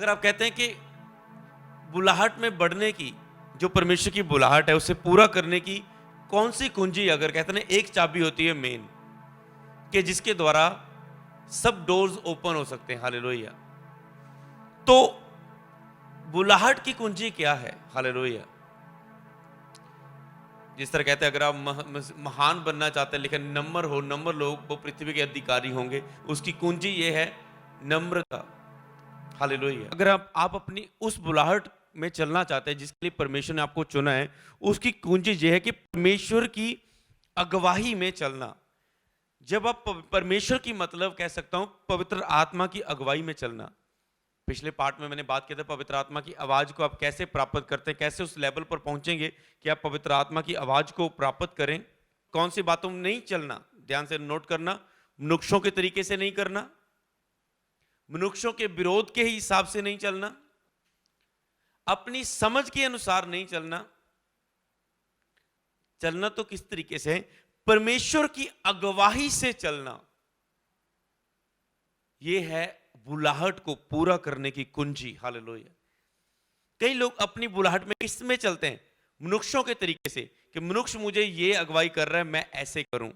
अगर आप कहते हैं कि बुलाहट में बढ़ने की, जो परमेश्वर की बुलाहट है उसे पूरा करने की कौन सी कुंजी, अगर कहते हैं ना एक चाबी होती है मेन, कि जिसके द्वारा सब डोर्स ओपन हो सकते हैं। हालेलुया। तो बुलाहट की कुंजी क्या है? हालेलुया। जिस तरह कहते हैं अगर आप महान बनना चाहते हैं लेकिन नम्र लोग वो पृथ्वी के अधिकारी होंगे, उसकी कुंजी ये है नम्रता। हालेलुया। अगर आप अपनी उस बुलाहट में चलना चाहते हैं जिसके लिए परमेश्वर ने आपको चुना है, उसकी कुंजी ये है कि परमेश्वर की अगवाई में चलना। जब आप परमेश्वर की मतलब कह सकता हूं पवित्र आत्मा की अगुवाई में चलना। पिछले पार्ट में मैंने बात किया था पवित्र आत्मा की आवाज को आप कैसे प्राप्त करते हैं, कैसे उस लेवल पर पहुंचेंगे कि आप पवित्र आत्मा की आवाज को प्राप्त करें। कौन सी बातों में नहीं चलना, ध्यान से नोट करना। मनुष्यों के तरीके से नहीं करना, मनुष्यों के विरोध के ही हिसाब से नहीं चलना, अपनी समझ के अनुसार नहीं चलना। चलना तो किस तरीके से है? परमेश्वर की अगवाई से चलना। यह है बुलाहट को पूरा करने की कुंजी। हालेलुया। कई लोग अपनी बुलाहट में किसमें चलते हैं? मनुष्यों के तरीके से, कि मनुष्य मुझे ये अगवाई कर रहा है मैं ऐसे करूं,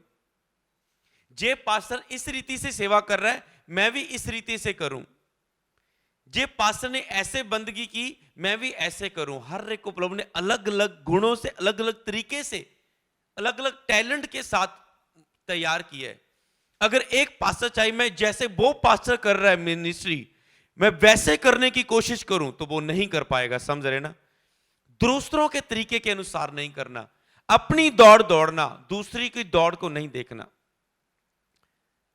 जे पास्टर इस रीति से सेवा कर रहा है मैं भी इस रीति से करूं, जे पास्टर ने ऐसे बंदगी की मैं भी ऐसे करूं। हर एक को प्रभु ने अलग अलग गुणों से, अलग अलग तरीके से, अलग अलग टैलेंट के साथ तैयार किया है। अगर एक पास्टर चाहिए मैं जैसे वो पास्टर कर रहा है मिनिस्ट्री मैं वैसे करने की कोशिश करूं तो वो नहीं कर पाएगा। समझ रहे ना? दूसरों के तरीके के अनुसार नहीं करना, अपनी दौड़ दौड़ना, दूसरी की दौड़ को नहीं देखना।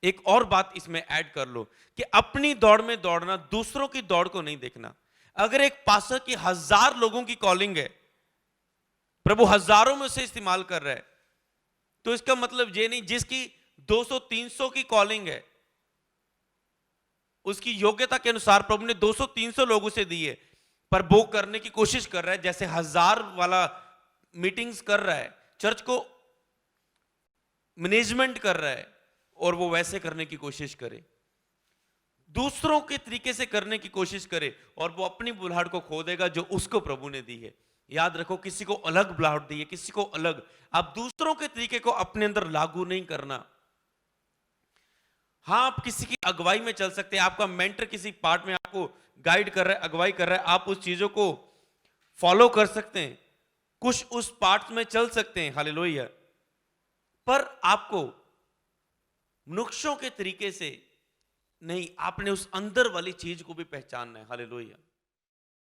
एक और बात इसमें ऐड कर लो कि अपनी दौड़ में दौड़ना, दूसरों की दौड़ को नहीं देखना। अगर एक पास्टर की 1000 लोगों की कॉलिंग है, प्रभु हजारों में से इस्तेमाल कर रहा है, तो इसका मतलब ये नहीं जिसकी 200-300 की कॉलिंग है उसकी योग्यता के अनुसार प्रभु ने 200-300 लोगों से दी है, पर वो करने की कोशिश कर रहा है जैसे 1000 वाला मीटिंग्स कर रहा है, चर्च को मैनेजमेंट कर रहा है, और वो वैसे करने की कोशिश करे, दूसरों के तरीके से करने की कोशिश करे, और वो अपनी बुलाहट को खो देगा जो उसको प्रभु ने दी है। याद रखो, किसी को अलग बुलाहट दी है, किसी को अलग। आप दूसरों के तरीके को अपने अंदर लागू नहीं करना। हाँ, आप किसी की अगुवाई में चल सकते हैं, आपका मेंटर किसी पार्ट में आपको गाइड कर रहा है, अगुवाई कर रहा है, आप उस चीजों को फॉलो कर सकते हैं, कुछ उस पार्ट में चल सकते हैं। हालेलुया। पर आपको मनुष्यों के तरीके से नहीं, आपने उस अंदर वाली चीज को भी पहचानना है। हालेलुया।